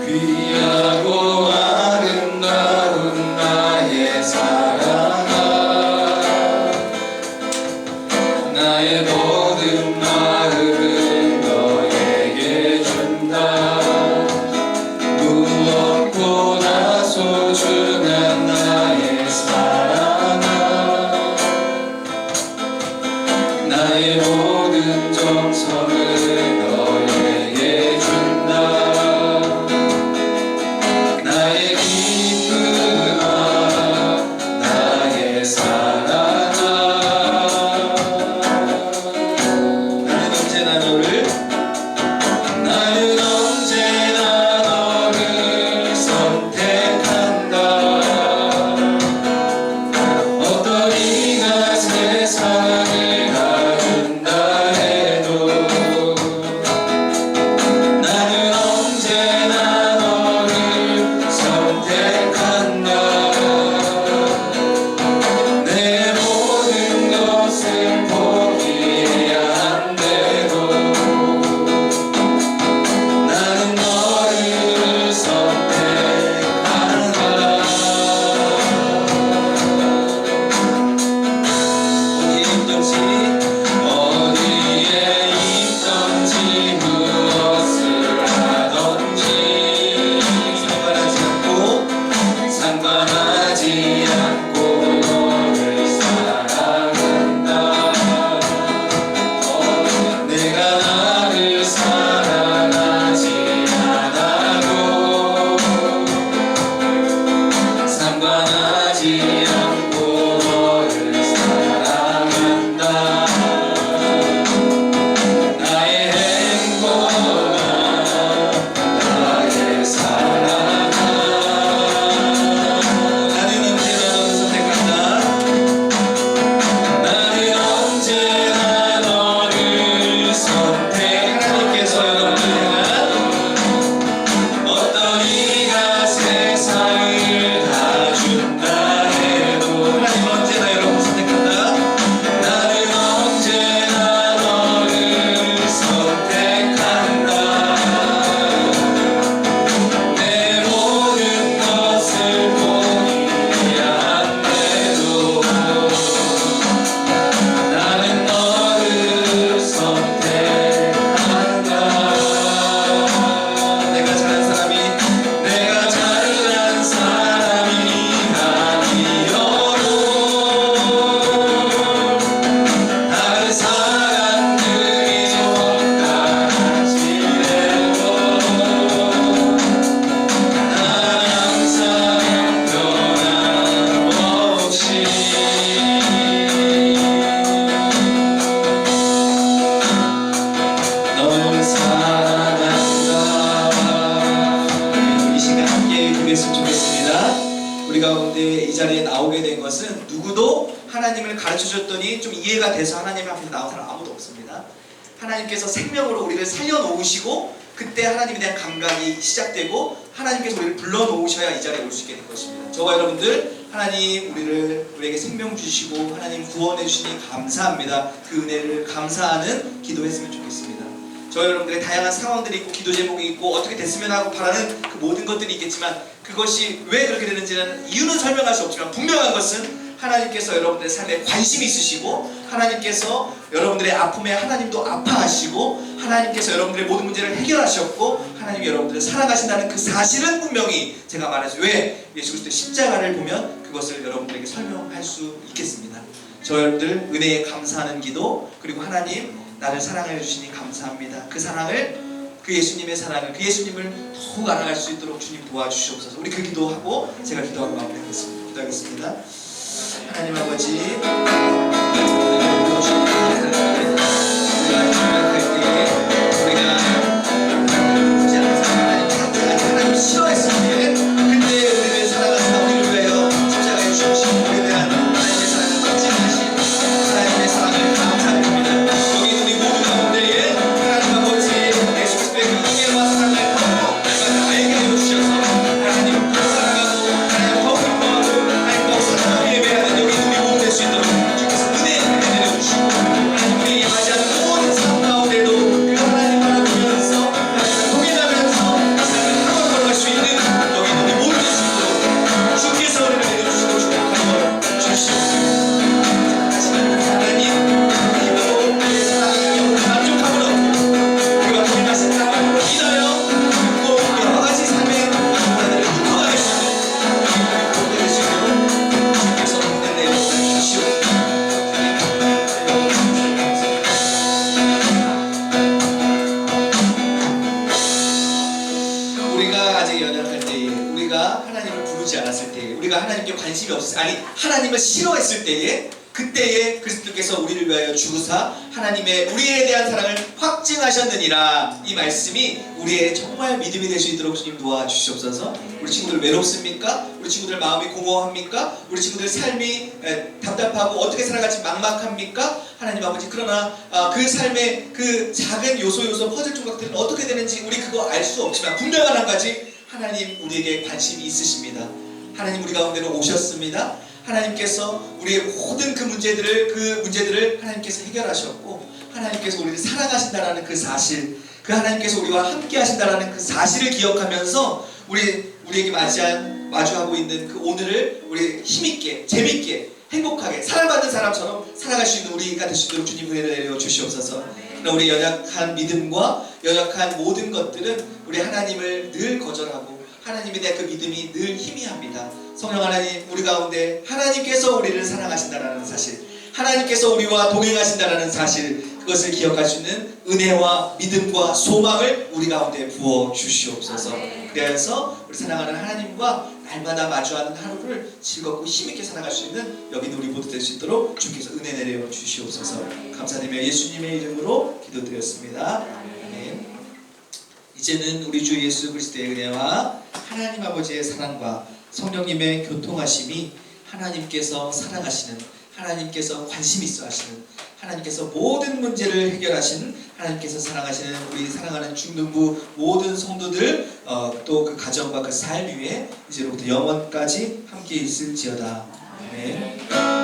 귀하고 아름다운 나의 사랑아, 나의 모든 마음을 너에게 준다. 무엇보다 소중한 나의 사랑아, 나의 모든 정성을 너에게 준다. 나의 기쁨아, 나의 사랑아, 나는 언제나 너를 선택한다. 어떤 이가 세상을 가준다 해도 나는 언제나 너를 선택한다. 내 모든 것을 포기해야 한대도 나는 너를 선택한다. 어디에 있던지 무엇을 하던지 상관하지 않고 너를 사랑한다. 내가 나를 사랑하지 않아도 상관하지 않고 너를 사랑한다. 나의 행복아, 나의 사랑아, 나는 언제나 너를 선택한다. 나는 언제나 너를 선택. 하나님께서 여러분을 향한 어떤 이가 세상을 다 준다 해도 하나님 언제나 여러분 선택한다. 나는 언제나 너를 선택한다. 내 모든 것을 포기해야 한대도 나는 너를 선택한다. 내가 잘난 사람이 아니어도 다른 사람들이 평가하시래도 난 항상 변함없이 너를 사랑한다. 이 시간 함께 기도했으면 좋겠습니다. 우리 가운데 이 자리에 나오게 된 것은 누구도 하나님을 가르쳐줬더니 좀 이해가 돼서 하나님 앞에 나온 사람 아무도 없습니다. 하나님께서 생명으로 우리를 살려놓으시고 그때 하나님에 대한 감각이 시작되고 하나님께서 우리를 불러놓으셔야 이 자리에 올 수 있게 될 것입니다. 저와 여러분들, 하나님 우리에게 생명 주시고 하나님 구원해 주시니 감사합니다. 그 은혜를 감사하는 기도했으면 좋겠습니다. 저와 여러분들의 다양한 상황들이 있고 기도 제목이 있고 어떻게 됐으면 하고 바라는 그 모든 것들이 있겠지만, 그것이 왜 그렇게 되는지는 이유는 설명할 수 없지만 분명한 것은 하나님께서 여러분들의 삶에 관심이 있으시고, 하나님께서 여러분들의 아픔에 하나님도 아파하시고, 하나님께서 여러분들의 모든 문제를 해결하셨고, 하나님이 여러분들을 사랑하신다는 그 사실은 분명히 제가 말해서 왜 예수 그리스도의 십자가를 보면 그것을 여러분들에게 설명할 수 있겠습니다. 저 여러분들 은혜에 감사하는 기도, 그리고 하나님 나를 사랑해 주시니 감사합니다. 그 사랑을, 그 예수님의 사랑을, 그 예수님을 더욱 알아갈 수 있도록 주님 도와주시옵소서. 우리 그 기도하고 제가 기도하고 마무리하겠습니다. 기도하겠습니다. 하나님 아버지, 하나님 싫어했을 때 그때 우리를 사랑하시나 우리를 위하여 십자가에 죽으신 우리에 대한 하나님의 사랑을 확증하신 하나님의 사랑을 감사드립니다. 여기 우리 모두 가운데에 하나님 아버지 예수 그리스도의 그 은혜와 사랑을 더욱 알게 하여 주셔서 하나님 사랑하고 하나님 더욱 기뻐하고 하나님 더욱 사랑하고 예배하는 여기 우리 모두 될 수 있도록 주께서 은혜를 내려주시고, 하나님 우리 맞이하는 모든 삶 가운데도 그 하나님 바라보면서 동행하면서 삶을 한번 걸어갈 수 있는 여기 우리 모두 될 수 있도록 주께서 은혜를 내려주시고 축복하여 주시옵소서. 하나님, 기도로 우리의 사랑을 만족함을 얻고 우리가 동행하신 사랑을 인하여 또 여러 가지 삶의 문제들을 극복하게 하시는 여기 우리 모두 될 수 있도록 주께서 은혜를 내려주시옵소서. 우리가 아직 연약할 때에, 우리가 하나님을 부르지 않았을 때에, 우리가 하나님께 관심이 하나님을 싫어했을 때에, 그때에 그리스도께서 우리를 위하여 죽으사 하나님의 우리에 대한 사랑을 확증하셨느니라. 이 말씀이 우리의 정말 믿음이 될 수 있도록 주님 도와주시옵소서. 우리 친구들 외롭습니까? 우리 친구들 마음이 공허합니까? 우리 친구들 삶이 답답하고 어떻게 살아갈지 막막합니까? 하나님 아버지, 그러나 그 삶의 그 작은 요소 퍼즐 조각들은 어떻게 되는지 우리 그거 알 수 없지만 분명한 한 가지, 하나님 우리에게 관심이 있으십니다. 하나님 우리 가운데로 오셨습니다. 하나님께서 우리의 모든 그 문제들을 하나님께서 해결하셨고, 하나님께서 우리를 사랑하신다라는 그 사실, 그 하나님께서 우리와 함께 하신다라는 그 사실을 기억하면서 우리에게 마주하고 있는 그 오늘을 우리 힘있게, 재밌게, 행복하게 사랑받는 사람처럼 살아갈 수 있는 우리가 될 수 있도록 주님 은혜를 내려 주시옵소서. 그러나 우리 연약한 믿음과 연약한 모든 것들은 우리 하나님을 늘 거절하고 하나님에 대한 그 믿음이 늘 희미합니다. 성령 하나님, 우리 가운데 하나님께서 우리를 사랑하신다는 사실, 하나님께서 우리와 동행하신다는 사실, 그것을 기억할 수 있는 은혜와 믿음과 소망을 우리 가운데 부어 주시옵소서. 그래서 우리 사랑하는 하나님과 날마다 마주하는 하루를 즐겁고 힘있게 살아갈 수 있는 여기 있는 우리 모두 될 수 있도록 주께서 은혜 내려 주시옵소서. 감사드리며 예수님의 이름으로 기도드렸습니다. 아멘. 이제는 우리 주 예수 그리스도의 은혜와 하나님 아버지의 사랑과 성령님의 교통하심이, 하나님께서 사랑하시는, 하나님께서 관심 있어 하시는, 하나님께서 모든 문제를 해결하시는, 하나님께서 사랑하시는 우리 사랑하는 중등부 모든 성도들, 또 그 가정과 그 삶 위에 이제로부터 영원까지 함께 있을지어다. 아멘.